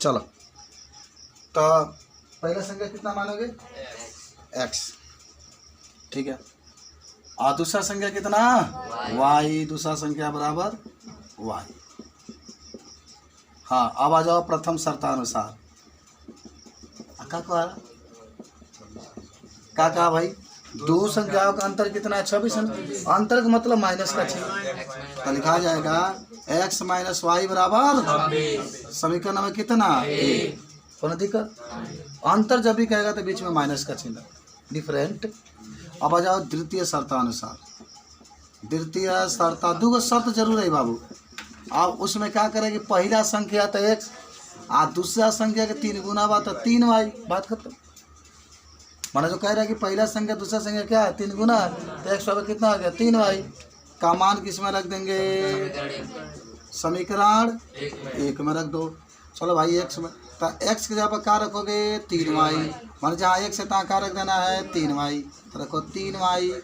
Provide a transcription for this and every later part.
चलो तो पहला संख्या कितना मानोगे x, ठीक है। और दूसरा संख्या कितना y, दूसरा संख्या बराबर y। हाँ अब आ जाओ प्रथम शर्तानुसार। क्या कहा भाई, दो संख्याओं का अंतर कितना है 26। अंतर का मतलब माइनस का चिन्ह, तो लिखा जाएगा x माइनस वाई बराबर समीकरण में कितना कौन दिक्कत। अंतर जब भी कहेगा तो बीच में माइनस का चिन्ह, डिफरेंट। अब आ जाओ द्वितीय शर्तानुसार। द्वितीय शर्ता दो शर्त जरूर है बाबू। अब उसमें क्या करेगी, पहला संख्या तो x और दूसरा संख्या के 3 गुना बात तो 3y, बात खत्म। माने जो कह रहा है कि पहला संख्या दूसरा संख्या क्या है 3 गुना, तो x बराबर कितना आ गया 3y का मान किस में रख देंगे, समीकरण 1 में रख दो। चलो भाई x में, तो x के जगह पर क्या रखोगे 3y, मान जहाँ x है तहाँ क्या रख देना है 3y, तो रखो 3y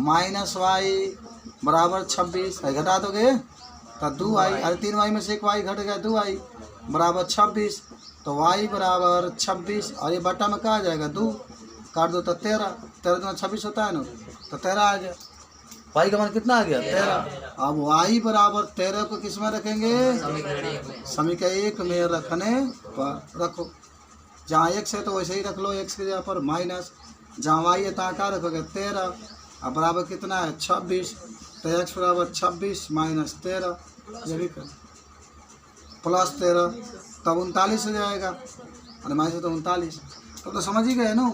माइनस वाई बराबर 26, घटा दोगे तो 2y, अरे 3y में से एक y घट गया 2y बराबर 26, तो y बराबर 26 और ये बटा में कहा आ जाएगा 2, काट दो तो 13, 13 में 26 होता है ना, तो 13 आ गया। y का मान कितना आ गया 13। अब y बराबर 13 को किस में रखेंगे, समीकरण 1 में रखने पर रखो। जहाँ x है तो वैसे ही रख लो, x की जगह पर माइनस, जहाँ y है तहाँ क्या रखोगे 13, अब बराबर कितना है 26, तो x बराबर 26 माइनस 13, ये भी कर प्लस 13, तब 39 हो जाएगा, और माइनस तो 39। तो समझ ही गए ना,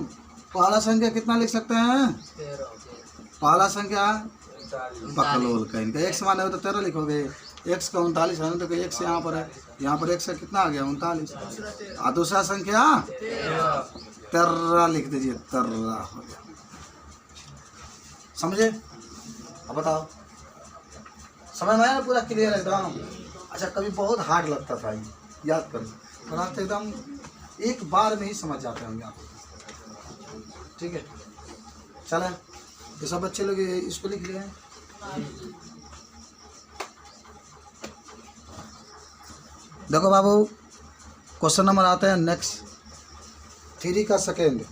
पहला संख्या कितना लिख सकते हैं, पहला संख्या बकलोल का इनका x माने हो तो 13 लिखोगे, x का 39 है तो x यहाँ पर है, यहाँ पर x का कितना आ गया 39, और दूसरा संख्या 13 लिख दीजिए, 13 हो गया। समझे, अब बताओ समझ में आया पूरा क्लियर एकदम। अच्छा कभी बहुत हार्ड लगता था, याद करो, थोड़ा तो एकदम एक बार में ही समझ जाते होंगे आप, ठीक है। चलें ये सब बच्चे लोग इसको लिख लिए हैं। देखो बाबू क्वेश्चन नंबर आते हैं नेक्स्ट, 3 का सेकेंड।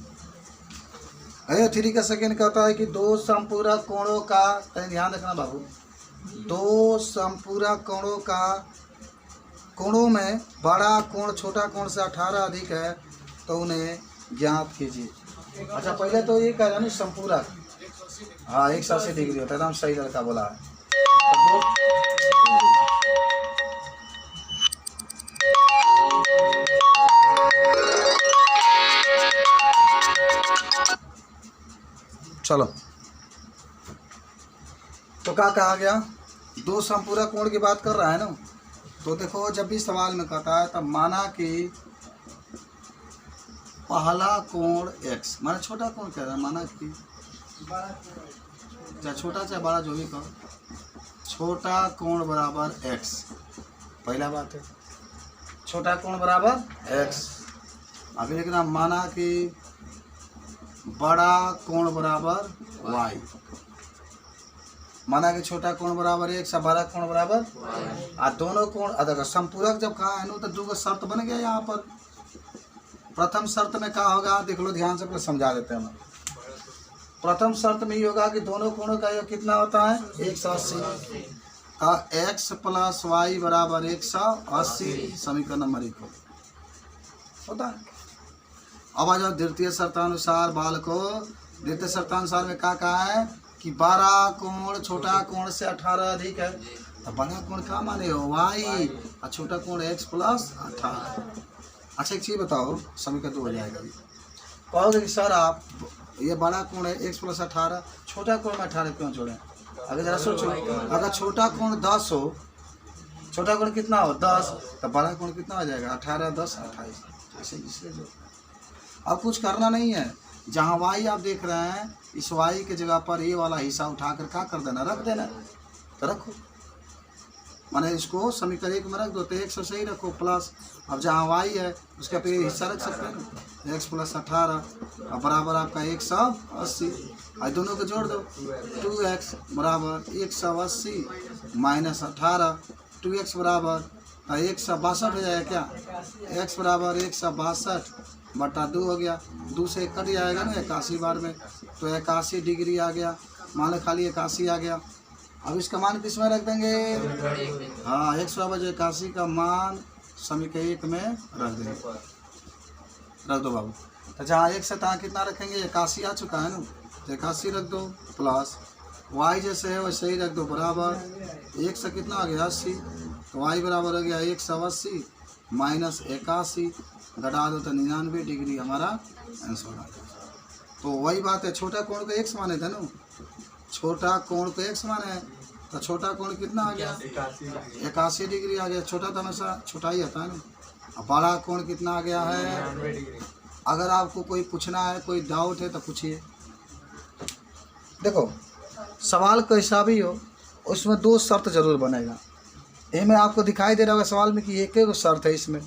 अरे 3 का सेकेंड कहता है कि दो समपूरक कोणों का, ध्यान रखना बाबू, दो समपूरक कोणों का, कोणों में बड़ा कोण छोटा कोण से 18 अधिक है तो उन्हें ज्ञात कीजिए। अच्छा पहले तो ये कह रहा ना समपूरक, हाँ 180 डिग्री होता है, एकदम सही लड़का बोला है। चलो तो क्या कहा गया, दो समपूरक कोण की बात कर रहा है ना, तो देखो जब भी सवाल में कहता है तब माना कि पहला कोण x, माना छोटा कोण कह रहा है, माना कि चाहे छोटा चाहे बड़ा जो भी कहो, छोटा कोण बराबर x, पहला बात है छोटा कोण बराबर x। अभी लेकिन आप माना कि बड़ा कोण बराबर y, माना कि छोटा कोण बराबर x और बड़ा कोण बराबर आ दोनों कोण, अगर संपूरक जब कहा है ना तो दो शर्त बन गया यहाँ पर। प्रथम शर्त में क्या होगा देख लो ध्यान से, पहले समझा देते हैं। प्रथम शर्त में ये होगा कि दोनों कोणों का योग कितना होता है 180, x प्लस वाई बराबर 180, समीकरण नंबर 1 होता है। अब आ जाओ द्वितीय शर्तानुसार बालको, द्वितीय शर्तानुसार में क्या कहा है कि बड़ा कोण छोटा कोण से 18 अधिक है, तो बड़ा कोण क्या माने हो y और छोटा कोण x प्लस 18। अच्छा एक चीज़ बताओ, समीकरण 2 हो जाएगा। कहोगे कि सर आप ये बड़ा कोण है x प्लस 18, छोटा कोण में 18 क्यों जोड़ें। अगर जरा सोचो, अगर छोटा कोण 10 हो, छोटा कोण कितना हो 10, तो बड़ा कोण कितना हो जाएगा 18 10 28, ऐसे इसलिए जो अब कुछ करना नहीं है। जहाँ y आप देख रहे हैं इस y के जगह पर ये वाला हिस्सा उठाकर क्या कर देना, रख देना, तो रखो, माने इसको समीकरण 1 में रख दो, तो 100 सही रखो प्लस, अब जहाँ y है उसका पे हिस्सा रख सकते हैं ना, x प्लस 18 और बराबर आपका 180, और दोनों को जोड़ दो, 2x बराबर 180 माइनस 18, 2x बराबर तो 162 हो जाएगा क्या। x बराबर 162 बटा 2 हो गया, 2 से कट जाएगा ना 81 बार में, तो 81 डिग्री आ गया, मान लो खाली 81 आ गया। अब इसका मान किस में रख देंगे, हाँ 181 का मान समीकरण 1 में रख देंगे, रख दो बाबू। तो जहाँ 1 से तहाँ कितना रखेंगे, 81 आ चुका है ना, तो 81 रख दो, प्लस y जैसे है वैसे ही रख दो, बराबर 1 से कितना आ गया 80, तो y बराबर हो गया 180 माइनस 81, घटा दो तो 99 डिग्री हमारा आंसर आ गया। तो वही बात है, छोटा कोण को x माने थे ना, छोटा कोण को x माने, तो छोटा कोण कितना आ गया 81 डिग्री आ गया। छोटा तो हमेशा छोटा ही आता है ना। अब बड़ा कोण कितना आ गया है। अगर आपको कोई पूछना है, कोई डाउट है तो पूछिए। देखो सवाल कैसा भी हो उसमें 2 शर्त जरूर बनेगा। ये में आपको दिखाई दे रहा होगा सवाल में कि एक ही शर्त है इसमें,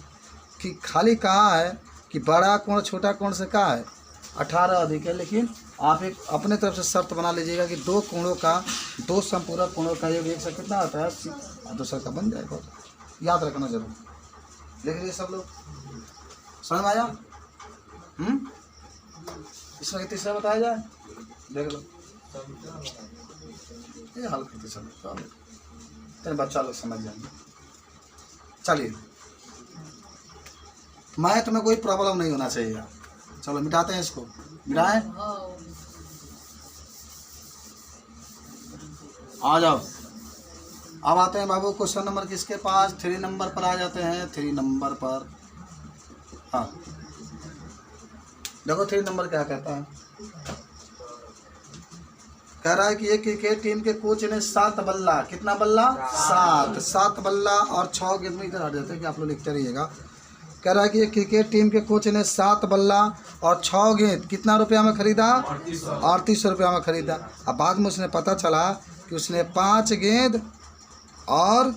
कि खाली कहा है कि बड़ा कोण छोटा कोण से कहा है 18 अधिक है, लेकिन आप एक अपने तरफ से शर्त बना लीजिएगा कि 2 कोणों का, 2 संपूरक कोणों का योग 1 से कितना आता है 80, और दूसरा का बन जाएगा। याद रखना जरूर, देख लीजिए सब लोग, समझ में आया। इसमें तीसरा बताया जाए, देख लो ये हल करते चलो, तेरे बच्चा लोग समझ जाएंगे। चलिए मैथ में कोई प्रॉब्लम नहीं होना चाहिए। चलो मिटाते हैं इसको, मिटाएं, आ जाओ। अब आते हैं बाबू क्वेश्चन नंबर किसके पास, 3 नंबर पर आ जाते हैं, 3 नंबर पर। हाँ देखो 3 नंबर क्या कहता है, कह रहा है कि एक क्रिकेट टीम के कोच ने 7 बल्ला, कितना बल्ला 7 बल्ला और 6 गेंद में, इधर हट जाते हैं कि आप लोग लिखते रहिएगा। कह रहा है कि एक क्रिकेट टीम के कोच ने 7 बल्ला और 6 गेंद कितना रुपया में खरीदा, 3800 रुपया में खरीदा। अब बाद में उसने पता चला कि उसने 5 गेंद और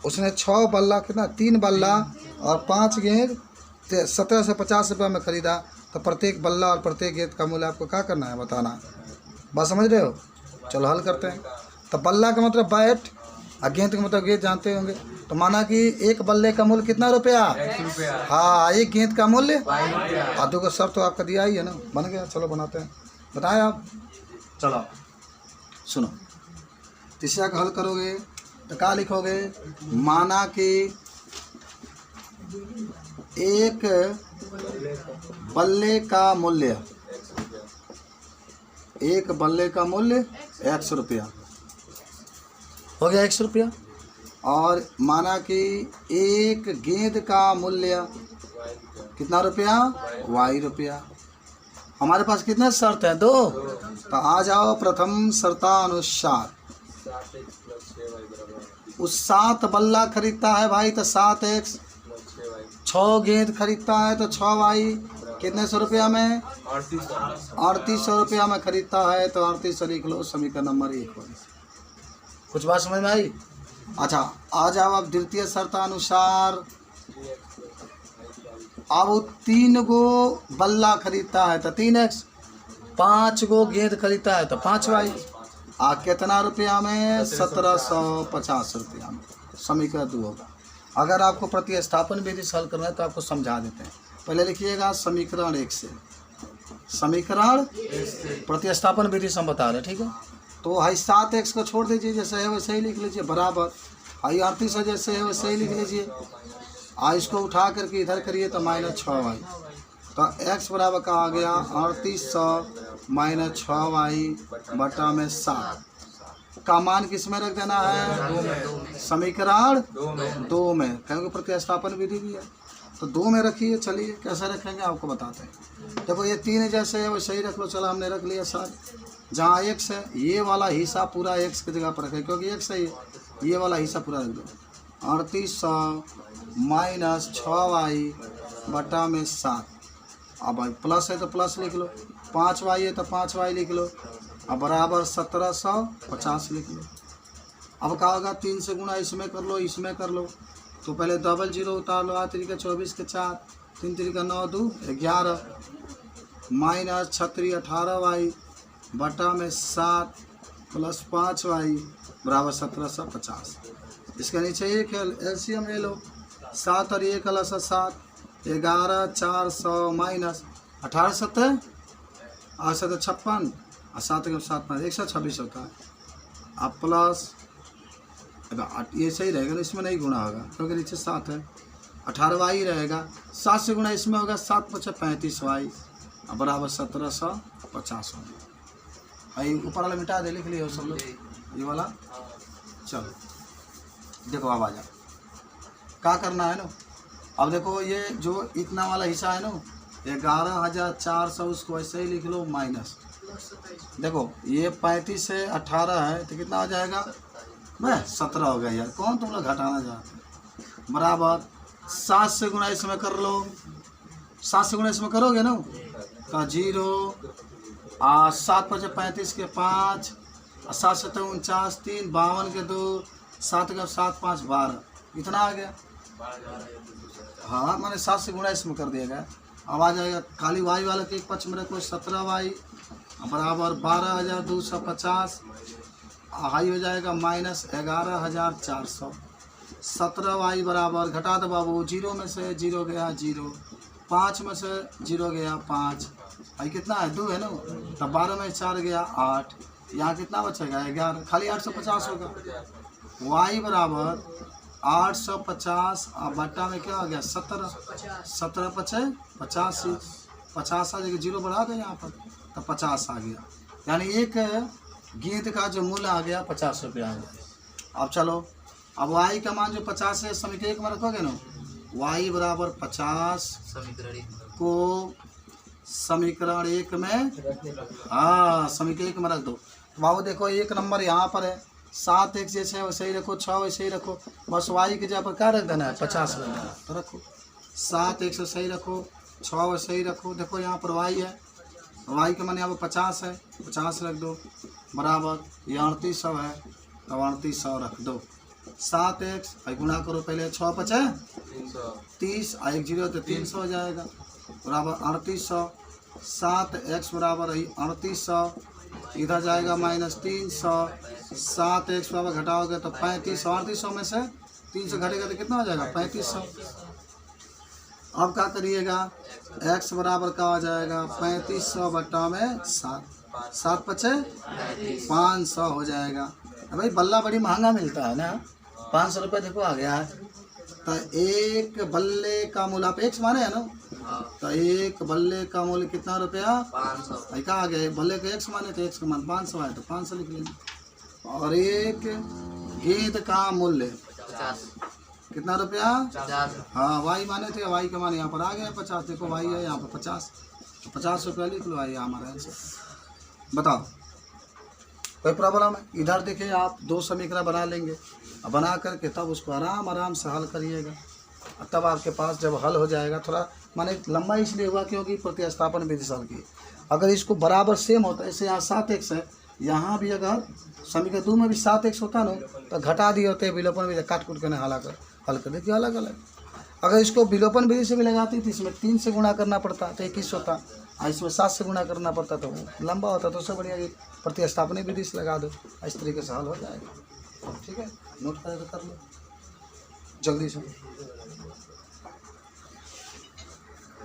उसने 6 बल्ला, कितना 3 बल्ला और 5 गेंद 1750 रुपये में खरीदा। तो प्रत्येक बल्ला और प्रत्येक गेंद का मूल्य आपको क्या करना है, बताना। बात समझ रहे हो। चलो हल करते हैं। तो बल्ला का मतलब बैट और गेंद का मतलब गेंद जानते होंगे। तो माना कि एक बल्ले का मूल्य कितना रुपया, हाँ एक गेंद का मूल्य, और 2 का शर्त तो आपका दिया ही है ना, बन गया। चलो बनाते हैं, बताएं आप। चलो सुनो, तीसरा का हल करोगे तो क्या लिखोगे, माना कि एक बल्ले का मूल्य, एक बल्ले का मूल्य 100 रुपया हो गया, 100 रुपया। और माना कि एक गेंद का मूल्य कितना रुपया, y रुपया। हमारे पास कितने शर्त हैं, 2। तो आ जाओ प्रथम शर्तानुसार, उस 7 बल्ला खरीदता है भाई तो 7x, 6 गेंद खरीदता है तो 6y, कितने 100 रुपया में, 3800 रुपया में खरीदता है, तो 3800 लिख लो, समीकरण नंबर 1 हो। कुछ बात समझ में आई। अच्छा आ जाओ अब द्वितीय शर्तानुसार, अब वो 3 गो बल्ला खरीदता है तो 3x, 5 गो गेंद खरीदता है तो 5y, कितना रुपया में, 1750 रुपया में। समीकरण 2 होगा। अगर आपको प्रतिस्थापन विधि से हल करना है तो आपको समझा देते हैं। पहले लिखिएगा समीकरण 1 से, समीकरण प्रतिस्थापन विधि से हम बता रहे हैं, ठीक है। तो हाई 7x को छोड़ दीजिए, जैसे है वैसे ही लिख लीजिए, बराबर हाई 3800 जैसे है वैसे ही लिख लीजिए। इसको उठा करके इधर करिए तो -6y, तो x बराबर का आ गया 3800 - 6y बटा में 7 का मान किस में रख देना है, समीकरण 2 में, क्योंकि प्रतिस्थापन विधि भी है तो 2 में रखिए। चलिए कैसे रखेंगे आपको बताते हैं। देखो ये 3 जैसे है वैसे ही रख लो। चलो हमने रख लिया सर, जहाँ x है ये वाला हिस्सा पूरा x की जगह पर रखें, क्योंकि x है ये वाला हिस्सा पूरा रख दो। 3800 - 6y बटा में 7। अब भाई प्लस है तो प्लस लिख लो, 5y है तो 5y लिख लो, अब बराबर 1750 लिख लो। अब क्या होगा, 3 से गुणा इसमें कर लो, इसमें कर लो। तो पहले 00 उतार लो, 8 3 24 के 4, 3 3 9 2 11 माइनस 36 18y बटा में 7 प्लस 5y बराबर 1750। इसके नीचे एक एलसीएम ले लो, 7 और 1 अलग 7, 11 400 माइनस 18 7 8 7 56 और 7 के 7 5 126 होता है। अब प्लस ये सही रहेगा ना, इसमें नहीं गुणा होगा क्योंकि नीचे 7 है। 18y रहेगा, 7 से गुणा इसमें होगा, 7 × 5 = 35y बराबर 1750 होगा। भाई ऊपर वाला मिटा दे, लिख लियो सब लोग ये वाला। चलो देखो अब आ जाओ, क्या करना है ना। अब देखो ये जो इतना वाला हिस्सा है ना 11,400, उसको ऐसे ही लिख लो माइनस। देखो ये 35 से 18 है तो कितना हो जाएगा, मैं 17 हो गया यार, कौन तुम लोग घटाना चाहते हैं। बराबर 7 से गुणा इसमें कर लो, 7 से गुणा इसमें करोगे ना तो 0 7 × 5 = 35 के 5 और 7 × 7 = 49, 3 52 के 2, 7 के 7 5 12, इतना आ गया। हाँ मैंने 7 से गुणा इसमें कर दिया गया। अब आ जाएगा खाली वाई वाला के एक पक्ष में रखो 17y बराबर 12,250, हाई हो जाएगा माइनस 11,400। 17y बराबर घटा दो बाबू, 0 में से 0 गया 0, 5 में से 0 गया 5, भाई कितना है 2 है ना, तब 12 में 4 गया 8, यहाँ कितना बचेगा 11, खाली 850 होगा। y बराबर 850 और बट्टा में क्या हो गया 17, 17 × 5 = 85, 50 आ जाएगा, 0 बढ़ा दो यहाँ पर तो 50 आ गया। यानी एक गेंद का जो मूल्य आ गया 50 रुपये आ गया। अब चलो, अब y का मान जो 50 है समीकरण 1 में रखोगे ना, y बराबर 50 को समीकरण 1 में, हाँ समीकरण 1 में रख दो। बाबू देखो 1 नंबर यहाँ पर है, 7 एक जैसे है वैसे ही रखो, 6 वैसे ही रखो, बस y की जगह पर क्या रख देना है 50 रख देना तो रखो। 7 एक से सही रखो, 6 वैसे ही रखो। देखो यहाँ पर y है, y का मान यहाँ पर 50 है, 50 रख दो बराबर, ये 3800 है तो 3800 रख दो। 7x भाई गुणा करो पहले, 6 × 5 = 30 और 1 0 तो 300 हो जाएगा बराबर 3800। 7x बराबर 3800, इधर जाएगा माइनस 300, 7x बराबर घटाओगे तो 3500, 3800 में से 300 घटेगा तो कितना हो जाएगा 3500। अब क्या करिएगा, x बराबर क्या हो जाएगा 3500 बट्टा में 7, 7 × 5 = 500 हो जाएगा। भाई बल्ला बड़ी महंगा मिलता है ना, 500 रुपये देखो आ गया है। तो एक बल्ले का मूल्य आप x माने है ना, तो एक बल्ले का मूल्य कितना रुपया 500, भाई क्या आ गया, बल्ले का x माने तो x का मान 500 है तो 500 लिख लेंगे। और एक गेंद का मूल्य 50, कितना रुपया 50, हाँ y माने थे, y का मान यहाँ पर आ गया 50, देखो y है यहाँ पर 50, 50 रुपया लिख लो, ये हमारा आंसर। बताओ कोई प्रॉब्लम है। इधर देखिए आप 2 समीकरण बना लेंगे, बना करके तब उसको आराम आराम से हल करिएगा, तब आपके पास जब हल हो जाएगा, थोड़ा माने लंबा इसलिए हुआ क्योंकि प्रतिस्थापन विधि से हल की। अगर इसको बराबर सेम होता है, जैसे यहाँ 7x है, यहाँ भी अगर समीकरण 2 में भी 7x होता ना तो घटा दिए होते, विलोपन विधि काट कूट कर हल कर देखिए अलग अलग। अगर इसको विलोपन विधि से भी लगाती थी, इसमें 3 से गुणा करना पड़ता तो 21 होता, और इसमें 7 से गुणा करना पड़ता तो लंबा होता। तो उससे बढ़िया प्रतिस्थापन विधि से लगा दो, इस तरीके से हल हो जाएगा। ठीक है, नोट कर लो जल्दी से।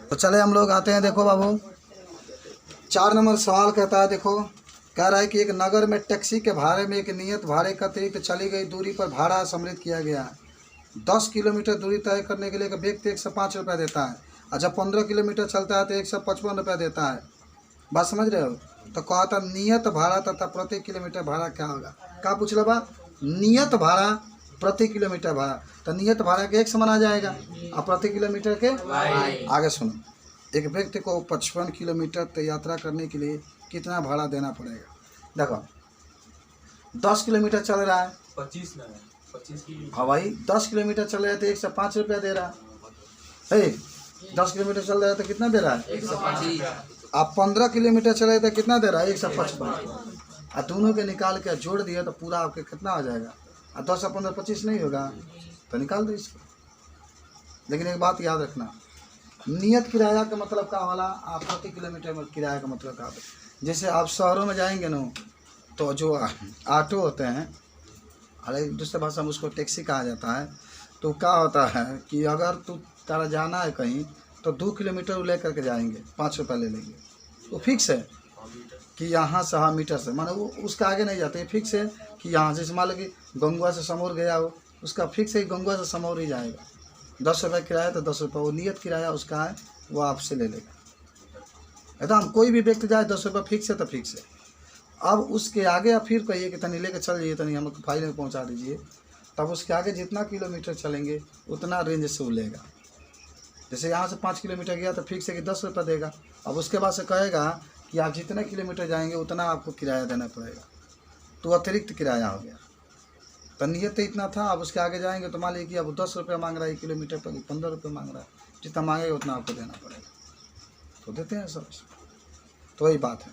तो चले हम लोग आते हैं, देखो बाबू 4 नंबर सवाल कहता है, देखो कह रहा है कि एक नगर में टैक्सी के भाड़े में एक नियत भाड़े का अतिरिक्त चली गई दूरी पर भाड़ा सम्मिलित किया गया है। 10 किलोमीटर दूरी तय करने के लिए एक व्यक्ति 105 रुपये देता है, और जब 15 किलोमीटर चलता है तो 155 रुपये देता है। बात समझ रहे हो। तो कहा था नियत भाड़ा तथा प्रति किलोमीटर भाड़ा क्या होगा। क्या पूछ लो बा, नियत भाड़ा प्रति किलोमीटर भाड़ा, तो नियत भाड़ा के एक समान आ जाएगा और प्रति किलोमीटर के आगे सुनो। एक व्यक्ति को 55 किलोमीटर तक यात्रा करने के लिए कितना भाड़ा देना पड़ेगा। देखो 10 किलोमीटर चल रहा है, 25 हाँ भाई 10 किलोमीटर चल रहा है तो 105 रुपया दे रहा है। 10 किलोमीटर चल रहा है तो कितना दे रहा है 125। आप 15 किलोमीटर चले तो कितना दे रहा है 155। और दोनों के निकाल के जोड़ दिया तो पूरा आपके कितना आ जाएगा। और 10 और 15 25 नहीं होगा तो निकाल दो इसको। लेकिन एक बात याद रखना, नियत किराया का मतलब क्या वाला, आप प्रति किलोमीटर में किराया का मतलब क्या। जैसे आप शहरों में जाएंगे ना तो जो ऑटो होते हैं, अरे दूसरे भाषा में उसको टैक्सी कहा जाता है, तो क्या होता है कि अगर तू तारा जाना है कहीं तो 2 किलोमीटर ले करके जाएंगे, 5 रुपये ले लेंगे। तो फिक्स है कि यहाँ से, हाँ मीटर से, माने वो उसका आगे नहीं जाते। फिक्स है कि यहाँ से मान लो कि गंगवा से समौर गया हो, उसका फिक्स है कि गंगवा से समौर ही जाएगा। 10 रुपये किराया तो 10 रुपये वो नियत किराया उसका है, वो आपसे ले लेगा एकदम। कोई भी व्यक्ति जाए 10 रुपये फिक्स है तो फिक्स है। अब उसके आगे आप फिर कहिए कि तनी लेके चल जाइए, तनी हमको फाइल में पहुँचा दीजिए, तब उसके आगे जितना किलोमीटर चलेंगे उतना रेंज से वो लेगा। जैसे यहाँ से 5 किलोमीटर गया तो फिक्स है कि 10 रुपये देगा। अब उसके बाद से कहेगा कि आप जितने किलोमीटर जाएंगे उतना आपको किराया देना पड़ेगा, तो अतिरिक्त किराया हो गया। तो नियत तो इतना था, अब उसके आगे जाएंगे तो मान लीजिए कि अब 10 रुपये मांग रहा है किलोमीटर पर, 15 रुपये मांग रहा है, जितना मांगेगा उतना आपको देना पड़ेगा, तो देते हैं सब। तो वही बात है।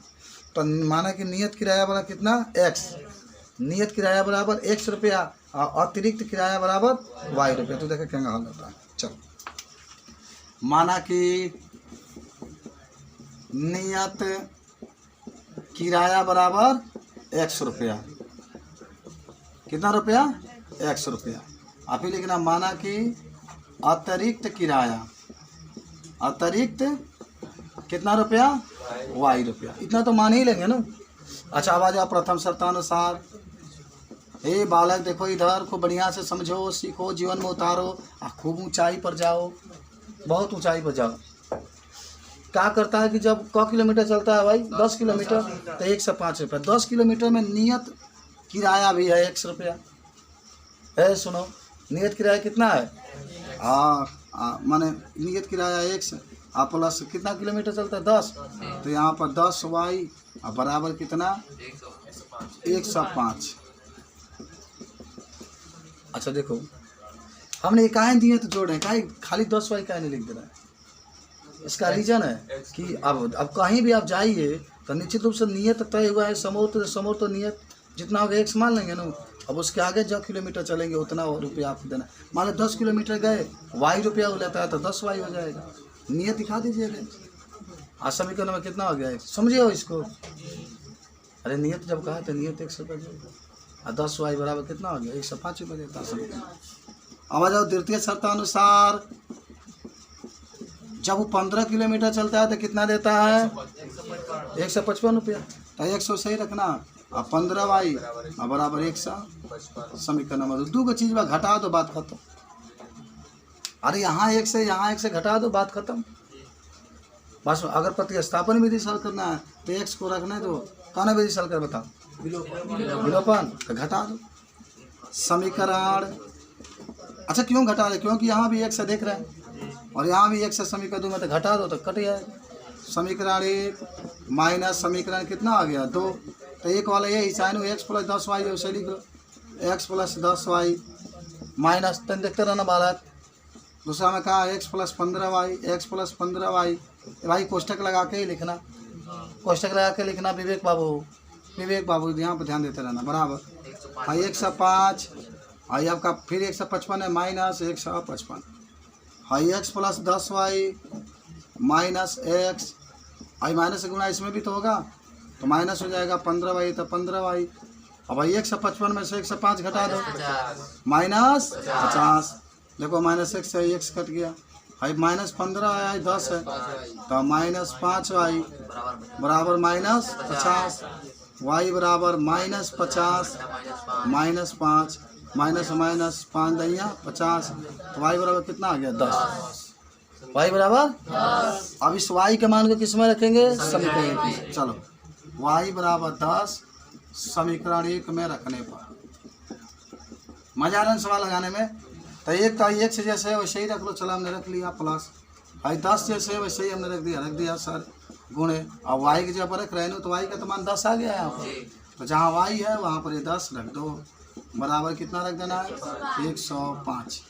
तो माना कि नियत किराया वाला कितना x, नियत किराया बराबर x रुपया और अतिरिक्त किराया बराबर y रुपया। तो देखो क्या हल होता है। चलो माना कि नियत किराया बराबर x रुपया, कितना रुपया, x रुपया। आप ही लिखना माना कि अतिरिक्त किराया, अतिरिक्त कितना रुपया, y रुपया। इतना तो मान ही लेंगे ना। अच्छा अब आ जाओ प्रथम शर्तानुसार। हे बालक देखो इधर, खूब बढ़िया से समझो, सीखो, जीवन में उतारो, खूब ऊंचाई पर जाओ, बहुत ऊंचाई पर जाओ। क्या करता है कि जब क किलोमीटर चलता है भाई, 10 किलोमीटर, तो 105 रुपये। 10 किलोमीटर में नियत किराया भी है 1 रुपया है। सुनो नियत किराया कितना है, माने नियत किराया 1 आप प्लस कितना किलोमीटर चलता है, 10, तो यहाँ पर 10y बराबर कितना, 105। अच्छा देखो हमने काहे दिए तो जोड़ रहे हैं, काहे खाली 10y काहे नहीं लिख दे रहा है। इसका रीजन है कि अब कहीं भी आप जाइए तो निश्चित रूप से नियत तय हुआ है। समोर तो नियत जितना होगा 1 मान लेंगे ना। अब उसके आगे जो किलोमीटर चलेंगे उतना रुपया आपको देना। मान लो 10 किलोमीटर गए, y रुपया वो लेता है तो 10y हो जाएगा। नियत दिखा दीजिएगा। आज समीकरण में कितना हो गया, समझिए हो इसको। अरे नियत जब कहा तो नियत 100 रुपये देगा और 10y बराबर कितना हो गया, 105 रुपये देता है समीकरण। अब आ जाओ द्वितीय शर्तानुसार। जब वो 15 किलोमीटर चलता है तो कितना देता है, 155 रुपया। तो 100 सही रखना और 15y बराबर 100। समीकरण नंबर 2 को चीज में घटा दो, बात खत्म। अरे यहाँ 1 से यहाँ 1 से घटा दो, बात खत्म। बस अगर प्रतिस्थापन विधि हल करना है तो x को रखने दो। कौन विधि हल कर बताओ, विलोपन, तो घटा दो समीकरण। अच्छा क्यों घटा रहे, क्योंकि यहाँ भी 1 से देख रहे हैं और यहाँ भी 1 से समीकरण 2 में, तो घटा दो तो कट जाएगा। समीकरण 1 माइनस समीकरण कितना आ गया 2, तो 1 वाला ये साइन x प्लस 10y उसे लिख लो, x प्लस 10y माइनस, तन देखते रहना बालक। दूसरा में कहा x plus 15y, x plus 15y। भाई कोष्टक लगा के ही लिखना, कोष्टक लगा के लिखना। विवेक बाबू यहाँ पर ध्यान देते रहना। बराबर भाई 105, हाई आपका फिर 155 है minus 155। High x plus 10y minus x, आई माइनस से गुणा इसमें भी तो होगा तो माइनस हो जाएगा 15y, तो 15y। अब भाई 155 में से 105 घटा दो, माइनस 50। देखो माइनस 1 से x कट गया। भाई माइनस 15 है, 10 है, तो माइनस 5y बराबर माइनस 50। y बराबर माइनस 50 माइनस 5, माइनस माइनस 5 दैया 50, तो y बराबर कितना आ गया 10। y बराबर 10। अब इस y के मान को किस में रखेंगे, समीकरण। चलो y बराबर 10 समीकरण 1 में रखने पर मजा आ रहा है सवाल लगाने में। तो 1 का 1 से जैसे है वैसे ही रख लो। चलो हमने रख लिया प्लस, भाई 10 जैसे है वैसे ही हमने रख दिया सर गुणे। अब y की जगह रख रहे हैं तो y का तो मान 10 आ गया है यहाँ पर, तो जहाँ y है वहाँ पर ये 10 रख दो। बराबर कितना रख देना है 105।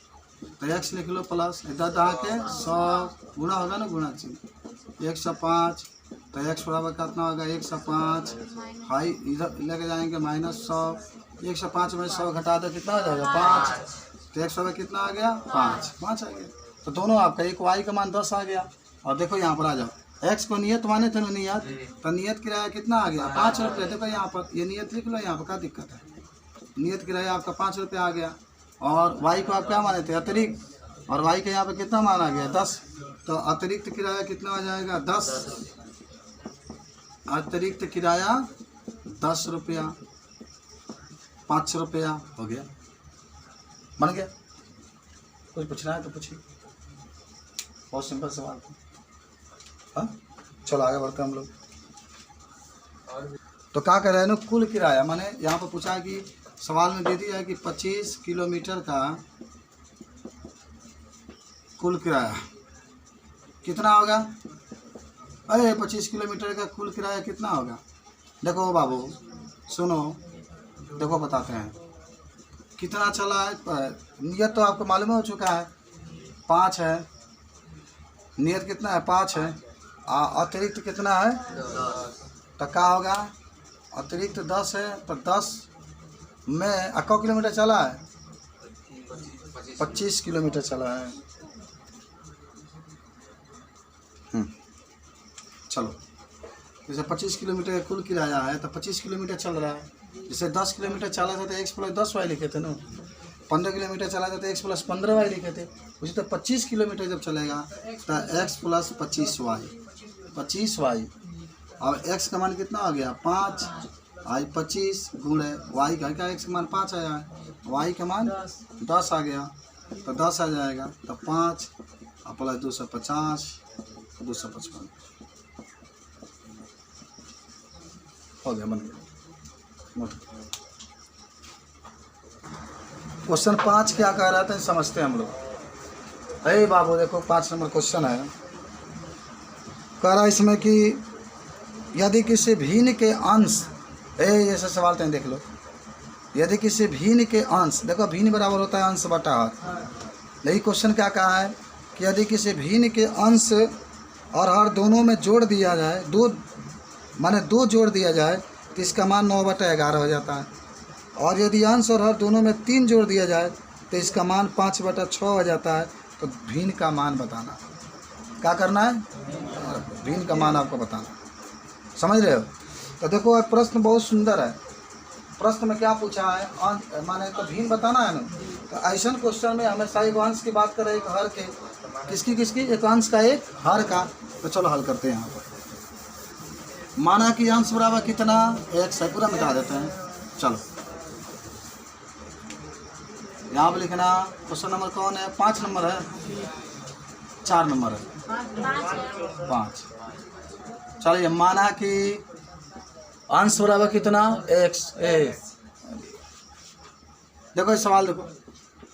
तो x लिख लो प्लस, इधर दहा के 100 गुणा होगा ना, गुणा चिन्ह 105। तो x बराबर कितना होगा 105। हाई इधर लेके जाएंगे माइनस 100, 105 में 100 घटा दो कितना हो जाएगा 5। तो x बराबर कितना आ गया 5 आ गया। तो दोनों आपका एक y का मान 10 आ गया। और देखो यहाँ पर आ जाओ, x को नियत माने थे ना, नियत, तो नियत किराया कितना आ गया 5 रुपये। देखो यहाँ पर ये नियत लिख लो, यहाँ पर क्या दिक्कत है, नियत किराया आपका 5 रुपये आ गया। और y को आप क्या माने थे? अतिरिक्त। और y के यहाँ पे कितना माना गया? 10। तो अतिरिक्त किराया कितना हो जाएगा? 10। अतिरिक्त किराया 10 रुपया, 5 रुपया हो गया, बन गया। कुछ पूछना है तो पूछिए, बहुत सिंपल सवाल था। हाँ चलो आगे बढ़ते हम लोग। तो क्या कह रहे हैं ना, कुल किराया माने यहाँ पर पूछा है कि सवाल में दे दिया है कि 25 किलोमीटर का कुल किराया कितना होगा? अरे 25 किलोमीटर का कुल किराया कितना होगा? देखो बाबू सुनो, देखो बताते हैं कितना चला है। नियत तो आपको मालूम हो चुका है, 5 है। नियत कितना है? 5 है। अतिरिक्त कितना है? तो क्या होगा? अतिरिक्त 10 है, तो 10 में क किलोमीटर चला है? 25 किलोमीटर चला है। चलो, जैसे 25 किलोमीटर का कुल किराया है तो 25 किलोमीटर चल रहा है। जैसे 10 किलोमीटर चला था तो x + 10y लिखे थे ना। 15 किलोमीटर चला था तो x + 15y लिखे थे। उसी तो 25 किलोमीटर जब चलेगा तो x + 25y, 25y। और x का मान कितना हो गया? 5। आई 25 गुणे y का क्या? x का मान 5 आया है, y का मान 10 आ गया, तो 10 आ जाएगा। तो 5 + 250, 255 हो गया, बन गया। क्वेश्चन 5 क्या कह रहा था समझते हैं हम लोग। अरे बाबू देखो 5 नंबर क्वेश्चन है, कह रहा है इसमें कि यदि किसी भिन्न के अंश, ऐसे सवाल तो देख लो, यदि किसी भिन्न के अंश, देखो भिन्न बराबर होता है अंश बटा हर। यही क्वेश्चन क्या कहा है कि यदि किसी भिन्न के अंश और हर दोनों में जोड़ दिया जाए, 2 जोड़ दिया जाए तो इसका मान 9/11 हो जाता है। और यदि अंश और हर दोनों में 3 जोड़ दिया जाए तो इसका मान 5/6 हो जाता है। तो भिन्न का मान बताना। क्या करना है? भिन्न का मान आपको बताना। समझ रहे हो? तो देखो एक प्रश्न बहुत सुंदर है। प्रश्न में क्या पूछा है? माने तो भिन्न बताना है ना। तो ऐसा क्वेश्चन में हमेशा एक अंश की बात करें, एक हर के, किसकी? एक अंश का, एक हर का। तो चलो हल करते हैं यहाँ पर। माना कि अंश बराबर कितना? x है, पूरा मिटा देते हैं। चलो यहाँ पर लिखना क्वेश्चन नंबर कौन है? 5 नंबर है, 4 नंबर है, 5। चलिए माना कि अंश बराबर कितना? x। देखो इस सवाल देखो,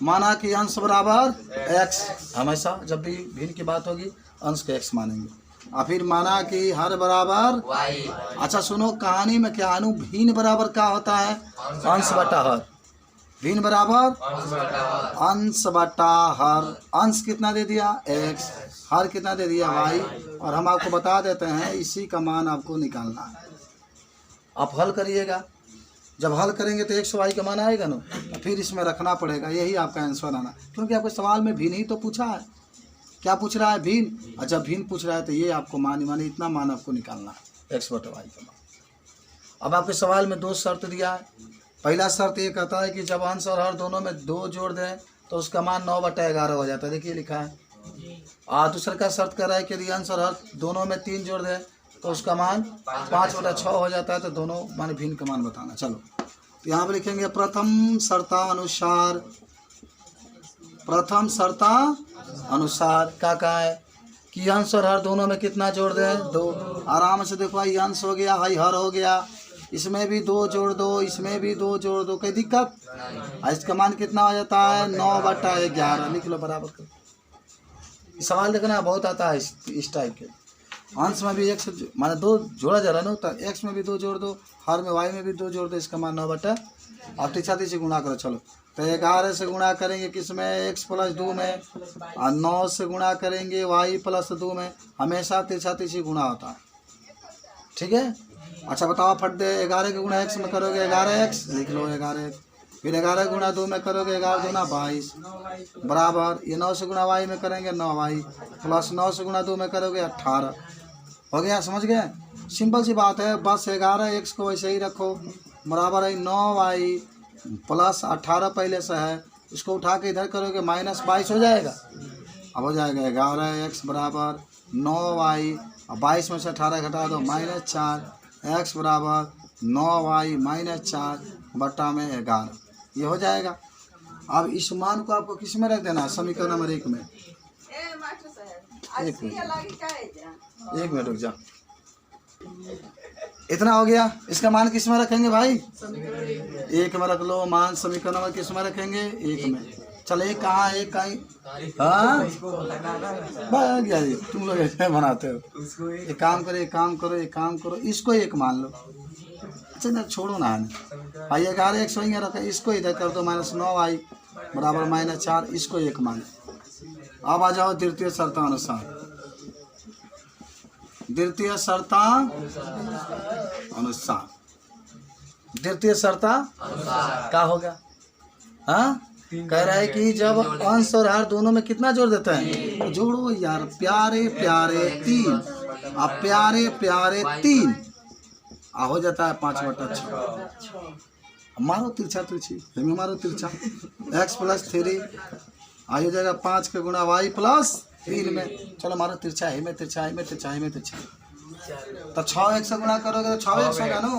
माना कि अंश बराबर x, हमेशा जब भी भिन्न की बात होगी अंश के x मानेंगे। और फिर माना कि हर बराबर y। अच्छा सुनो, कहानी में क्या अनु भिन्न बराबर क्या होता है? अंश बटा हर। भिन्न बराबर अंश बटा हर। अंश कितना दे दिया? x, हर कितना दे दिया? y। और हम आपको बता देते हैं इसी का मान आपको निकालना है। आप हल करिएगा, जब हल करेंगे तो x y का मान आएगा ना, फिर इसमें रखना पड़ेगा, यही आपका आंसर आना। क्योंकि आपके सवाल में भिन्न ही तो पूछा है। क्या पूछ रहा है? भिन्न। और जब भिन्न पूछ रहा है तो ये आपको माने इतना मान आपको निकालना है, x/y का मान। अब आपके सवाल में 2 शर्त दिया है। पहला शर्त ये कहता है कि जब अंश और हर दोनों में 2 जोड़ दें तो उसका मान 9/11 हो जाता है। देखिए लिखा है। और दूसरा का शर्त कर रहा है कि यदि अंश और हर दोनों में 3 जोड़ दें तो उसका मान 5/6 हो जाता है। तो दोनों मान भिन्न का मान बताना। चलो तो यहाँ पर लिखेंगे प्रथम शर्तानुसार। प्रथम शर्तानुसार क्या कहा है कि अंश और हर दोनों में कितना जोड़ दें? 2। आराम से देखो, ये अंश हो गया, हाई हर हो गया, इसमें भी 2 जोड़ दो, इसमें भी 2 जोड़ दो, कोई दिक्कत? इसका मान कितना हो जाता है? 9/11। लिख लो बराबर कर। सवाल देखना बहुत आता है इस टाइप के। अंश में भी x माने 2 जोड़ा जा रहा है ना, तो x में भी 2 जोड़ दो, हर में y में भी 2 जोड़ दो, इसका मान 9/। अब तीसरा गुणा करो। चलो तो 11 से गुणा करेंगे किसमें? x + 2 में। और 9 से गुणा करेंगे y + 2 में। हमेशा तीसरा गुणा होता है, ठीक है। अच्छा बताओ फट दे, 11 के गुणा x में करोगे 11x, लिख लो 11x। फिर 11 गुणा 2 में करोगे 11 दूना 22 बराबर। ये 9 से गुणा y में करेंगे 9y प्लस 9 से गुणा 2 में करोगे 18। हो गया? समझ गए? सिंपल सी बात है। बस 11x को वैसे ही रखो, बराबर है 9y प्लस 18 पहले से है इसको उठा के इधर करोगे -22 हो जाएगा। अब हो जाएगा 11x बराबर 9y, और 22 में से 18 घटा दो -4, x बराबर 9y -4 बटा में 11, ये हो जाएगा। अब इस मान को आपको किस में रख देना है, समीकरण नंबर 1 में। एक मिनट रुक जा, इतना हो गया। इसका मान किस में रखेंगे भाई, 1 में रख लो मान। समीकरण नंबर किस में रखेंगे, 1 में। चल एक कहाँ है, एक कहीं, हाँ गया जी, तुम लोग ऐसे बनाते हो। एक काम करो, एक काम करो, एक काम करो, इसको 1 मान लो। अच्छा ना छोड़ो ना भाई, 11x वहीं रखा, इसको इधर कर दो -9y बराबर -4, इसको 1 मान लो। अब आ जाओ द्वितीय शर्तानुसार। द्वितीय शर्तानुसार, द्वितीय शर्ता क्या होगा, हाँ कह रहा है कि जब अंश और हर दोनों में कितना जोड़ देते हैं, तो जोड़ो यार, प्यारे प्यारे 3, अब प्यारे प्यारे 3 हो जाता है 5/6। मारो तिरछा तिरछी, हमें मारो तिरछा, x + 3 हो जाएगा 5 के गुणा y + 3 में। चलो मारो तिरछा, है में तिरछा, है में तिरछा, है में तिरछा। तो 6x से गुणा करोगे तो 6x होगा ना,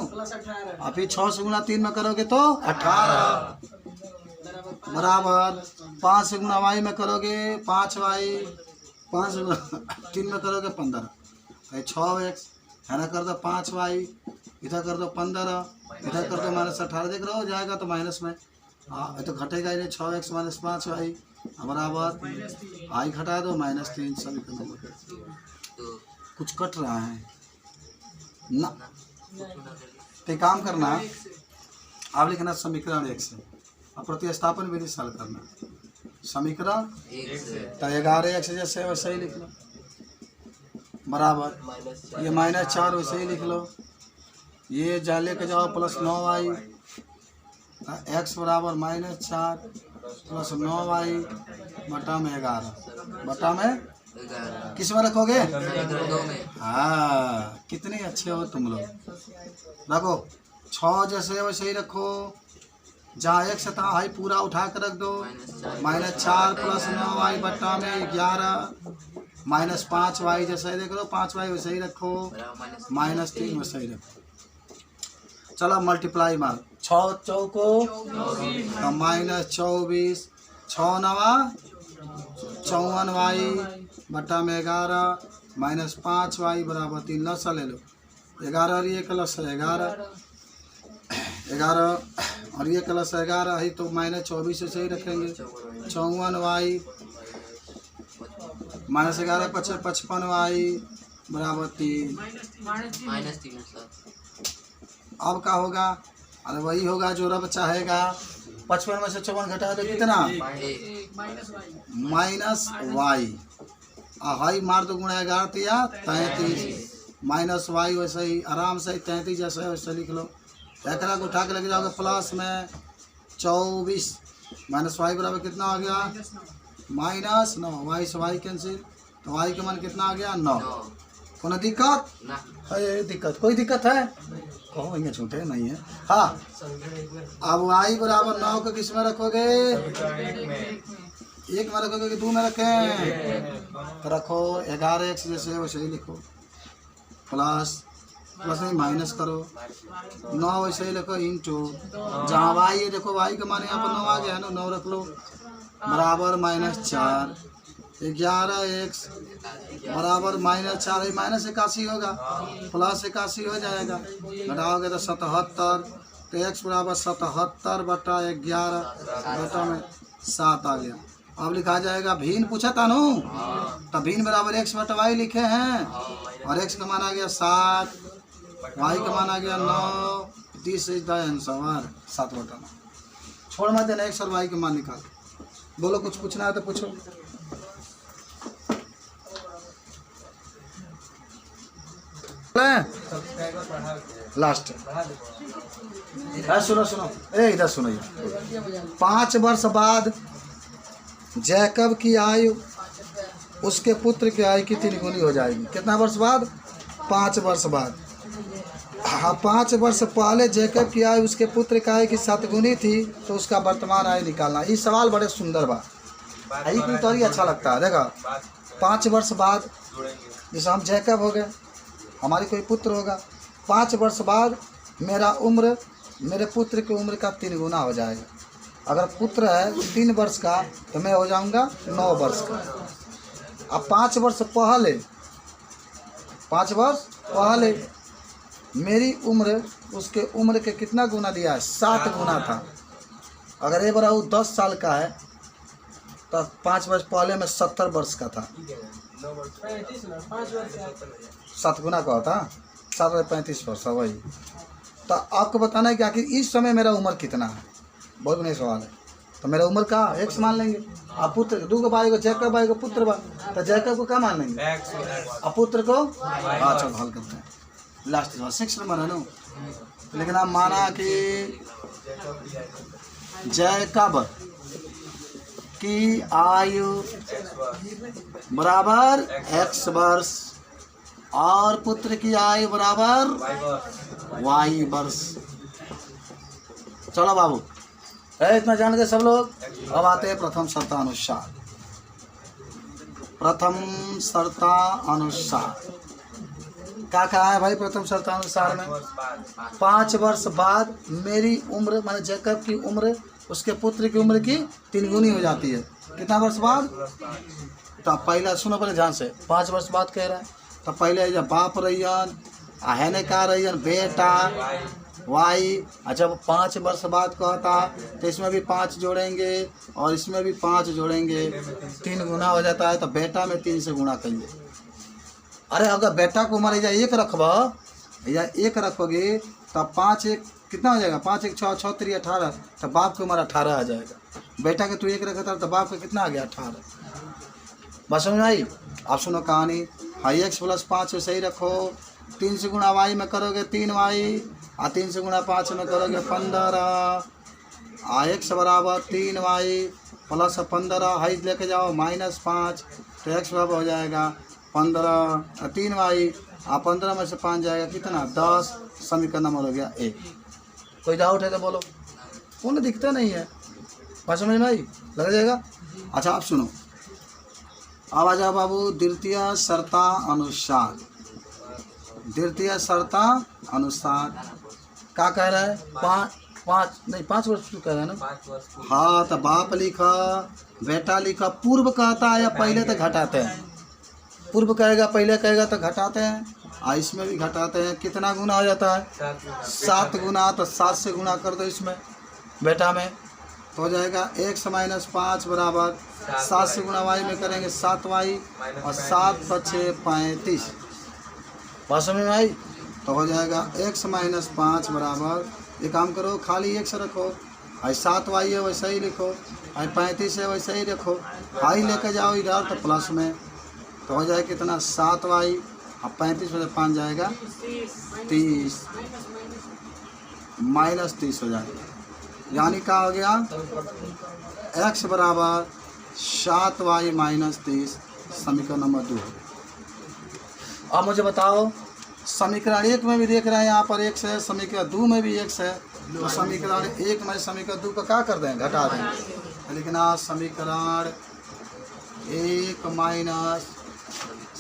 और फिर 6 से गुणा 3 में करोगे तो 18 बराबर 5 से गुणा y में करोगे 5y, 5 से गुणा 3 में करोगे 15, 6x है ना, कर दो 5y, इधर कर दो 15, इधर कर दो -18, देख रहे हो जाएगा तो माइनस में, हाँ तो घटेगा ही नहीं। 6x - 5y बराबर i घटा दो -3, सभी कुछ कट रहा है ना, तो काम करना, आप लिखना समीकरण 1 से, अब प्रतिस्थापन विधि हल करना। समीकरण तो 11x जैसे वैसे ही लिख लो, बराबर ये -4 वैसे ही लिख लो, ये जा लेके जाओ +9y, x बराबर -4 + 9y बटा में 11, बटा में किस में रखोगे, हाँ कितने अच्छे हो तुम लोग। रखो 6 जैसे वैसे ही रखो, जहाँ x था हाई पूरा उठा कर रख दो, -4 + 9y बटा में 11 -5y जैसे देख लो, 5y वैसे ही रखो, -3 वैसे ही रखो। चलो मल्टीप्लाई मार, 6 चौको -24, 6 9 54y बटा में 11 -5y बराबर 3, लसा ले लो, 11 और ये + 11, 11 और ये + 11 है तो -24 से ही रखेंगे, 54y -11 55y बराबर 3, अब क्या होगा, अरे वही होगा जो रब चाहेगा। 55 में से 54 घटा दो कितना, -y, हाई मार दो गुणा 11 या 33 -y वैसे ही आराम से 33 जैसे वैसे लिख लो। एकरा को उठा के लग जाओगे प्लस में 24 -y बराबर कितना आ गया, -9, y से y कैंसिल, तो y का मान कितना आ गया 9। कोई दिक्कत है, दिक्कत कोई दिक्कत है, कहो इनके झूठे नहीं है। हाँ अब y बराबर 9 को किस में रखोगे, 1 में रखोगे कि 2 में रखें, तो रखो 11x जैसे वैसे ही लिखो, प्लस नहीं माइनस करो, 9 वैसे ही लिखो इंटू, जहाँ y है देखो y का मान यहाँ पर 9 आ गया है ना, 9 रख लो बराबर -4, 11x बराबर -4 है, -81 होगा, +81 हो जाएगा, घटाओगे तो 77, तो x बराबर 77 बटा 11 बटा में 7 आ गया। अब लिखा जाएगा भिन्न पूछा था नो, तो भिन्न बराबर x बटा y लिखे हैं, और x का मान आ गया 7, y का मान आ गया 9, दिस इज द आंसर 7 बटा 9। छोड़ मत देना, x और y के मान निकाल। बोलो कुछ पूछना है तो पूछो। लास्ट सुनो सुनो, इधर सुनो, 5 वर्ष बाद जैकब की आयु उसके पुत्र की आयु की 3 गुनी हो जाएगी। कितना वर्ष बाद, 5 वर्ष बाद। हाँ 5 वर्ष पहले जैकब की आयु उसके पुत्र की आयु की 7 गुनी थी, तो उसका वर्तमान आयु निकालना। ये सवाल बड़े सुंदर बा, यही की तो ही अच्छा लगता है। देखा 5 वर्ष बाद जैसे हम जैकब हो गए, हमारी कोई पुत्र होगा, 5 वर्ष बाद मेरा उम्र मेरे पुत्र की उम्र का 3 गुना हो जाएगा। अगर पुत्र है 3 वर्ष का तो मैं हो जाऊंगा 9 वर्ष का। अब 5 वर्ष पहले मेरी उम्र उसके उम्र के कितना गुना दिया है? 7 गुना था। अगर ये बराबर 10 साल का है तो 5 वर्ष पहले मैं 70 वर्ष का था। 7 गुना का होता 7 35 वर्ष वही। तो आपको बताना है कि आखिर इस समय मेरा उम्र कितना है, बहुत बढ़िया सवाल है। तो मेरा उम्र का एक मान लेंगे। आप पुत्र 2 भाई को जैकब भाई को पुत्र बा, तो जैकब को क्या मान लेंगे? आप पुत्र को अच्छा हल करते हैं। लास्ट 6 नंबर है ना। लेकिन आप माना कि जैकब की आयु बराबर x वर्ष और पुत्र की आयु बराबर y वर्ष। चलो बाबू है इतना जान गए सब लोग। अब आते हैं प्रथम शर्तानुसार। प्रथम शर्तानुसार क्या कहा है भाई? प्रथम शर्तानुसार में 5 वर्ष बाद मेरी उम्र माने जैकब की उम्र उसके पुत्र की उम्र की 3 गुनी हो जाती है। कितना वर्ष बाद? तो पहला सुनो पहले ध्यान से, 5 वर्ष बाद कह रहा है। तो पहले जब बाप रहियन आहने का रहियन बेटा वाई। जब 5 वर्ष बाद कहता तो इसमें भी 5 जोड़ेंगे और इसमें भी 5 जोड़ेंगे, 3 गुना हो जाता है। तो बेटा में 3 से गुणा करिए। अरे अगर बेटा को उम्र या 1 रखबा या 1 रखोगे तो 5 1 कितना हो जाएगा? 5 1 6 6 3 18। तो बाप की उम्र 18 आ जाएगा। बेटा के तू 1 रखता तो बाप का कितना आ गया? 18। बस समझ में आई? आप सुनो कहानी। हाँ x + 5 सही रखो। 3 से गुणा y में करोगे 3y और 3 से गुणा 5 में करोगे 15। x बराबर 3y + 15 हाई लेके जाओ -5। तो x बराबर हो जाएगा 15 3y और 15 में से 5 जाएगा कितना? 10। समीकरण नंबर हो गया 1। कोई डाउट है तो बोलो। कौन दिखता नहीं है? बात समझ में आई? लग जाएगा। अच्छा आप सुनो, अब आ जाओ बाबू द्वितीय शर्तानुसार। द्वितीय शर्तानुसार क्या कह रहा है? 5 वर्ष क्यों कह रहा है ना? हाँ तो बाप लिखा बेटा लिखा। पूर्व कहता है या पहले तो घटाते हैं? पूर्व कहेगा पहले कहेगा तो घटाते हैं। इसमें भी घटाते हैं। कितना गुना हो जाता है? 7 गुना। तो 7 से गुना कर दो इसमें बेटा में तो हो जाएगा x - 5 बराबर 7 से गुणा y में करेंगे 7y और 7 × 6 = 35। बात समझ में आई? तो हो जाएगा x - 5 बराबर, ये काम करो खाली x रखो, 7y है वैसे ही लिखो, 35 है वैसे ही रखो, हाई लेके जाओ इधर तो प्लस में। तो हो जाएगा कितना? 7y और 35 में 5 जाएगा 30 -30 हो जाएगा। यानी क्या हो गया? x बराबर 7y - 30। समीकरण नंबर 2। अब मुझे बताओ समीकरण 1 में भी देख रहे हैं यहाँ पर x है, समीकरण 2 में भी x है। तो समीकरण 1 में समीकरण 2 का क्या कर दें? घटा दें। लेकिन आज समीकरण 1 माइनस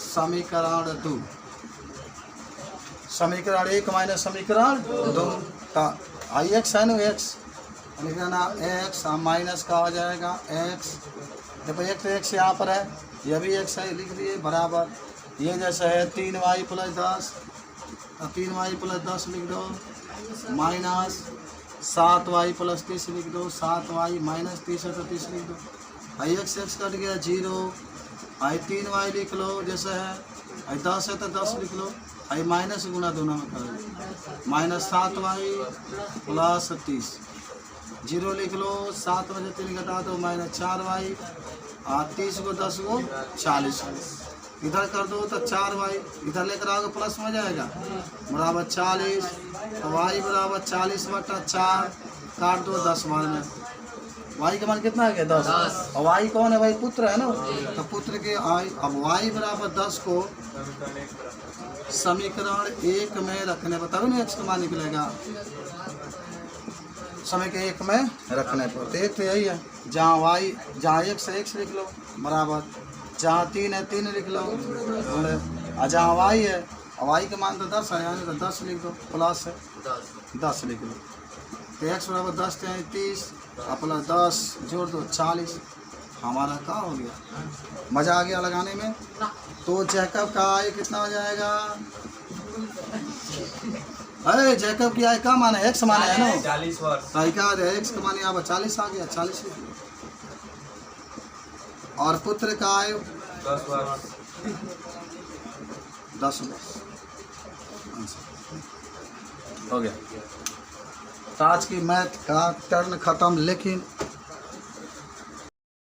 समीकरण 2, समीकरण 1 माइनस समीकरण 2 का x है ना x लिखना x माइनस का हो जाएगा x। देखो एक तो x यहाँ पर है, यह भी x है, लिख दिए बराबर। ये जैसे है 3y + 10, 3y + 10 लिख दो माइनस 7y + 30 लिख दो, 7y - 30 है तो 30 लिख दो। x कट गया 0। 3y लिख लो जैसे है, 10 है तो 10 लिख लो। माइनस गुना दोनों में करो -7y + 30 0 लिख लो। 7 में से 3 घटा दो -4y और 30 को 10 को 40 इधर कर दो तो 4y इधर लेकर आओगे प्लस में जाएगा बराबर 40। तो y बराबर 40/4 काट दो 10 बार में वाई का मान कितना है 10। और वाई कौन है भाई? पुत्र है ना। तो पुत्र के आई, अब वाई बराबर 10 को समीकरण 1 में रखने पर तभी ना x का मान निकलेगा। समय के 1 में रखने पर तो एक तो यही है, जहाँ वाई जहाँ x है x लिख लो बराबर, जहाँ 3 है 3 लिख लो, और जहाँ वाई है वाई का मान तो 10 है, यानी तो 10 लिख दो, प्लस है 10 लिख लो। तो x बराबर 10 है 30 और प्लस 10 जोड़ दो 40। हमारा क्या हो गया? मज़ा आ गया लगाने में। तो जैकब का आय कितना हो जाएगा? अरे जैकब की आय का मान है? x मान है ना 40 वर्ष। क्या है? x का मान यहाँ पर 40 आ गया, 40। और पुत्र का आय 10 वर्ष। 10 वर्ष हो गया। तो आज की मैथ का टर्न खत्म, लेकिन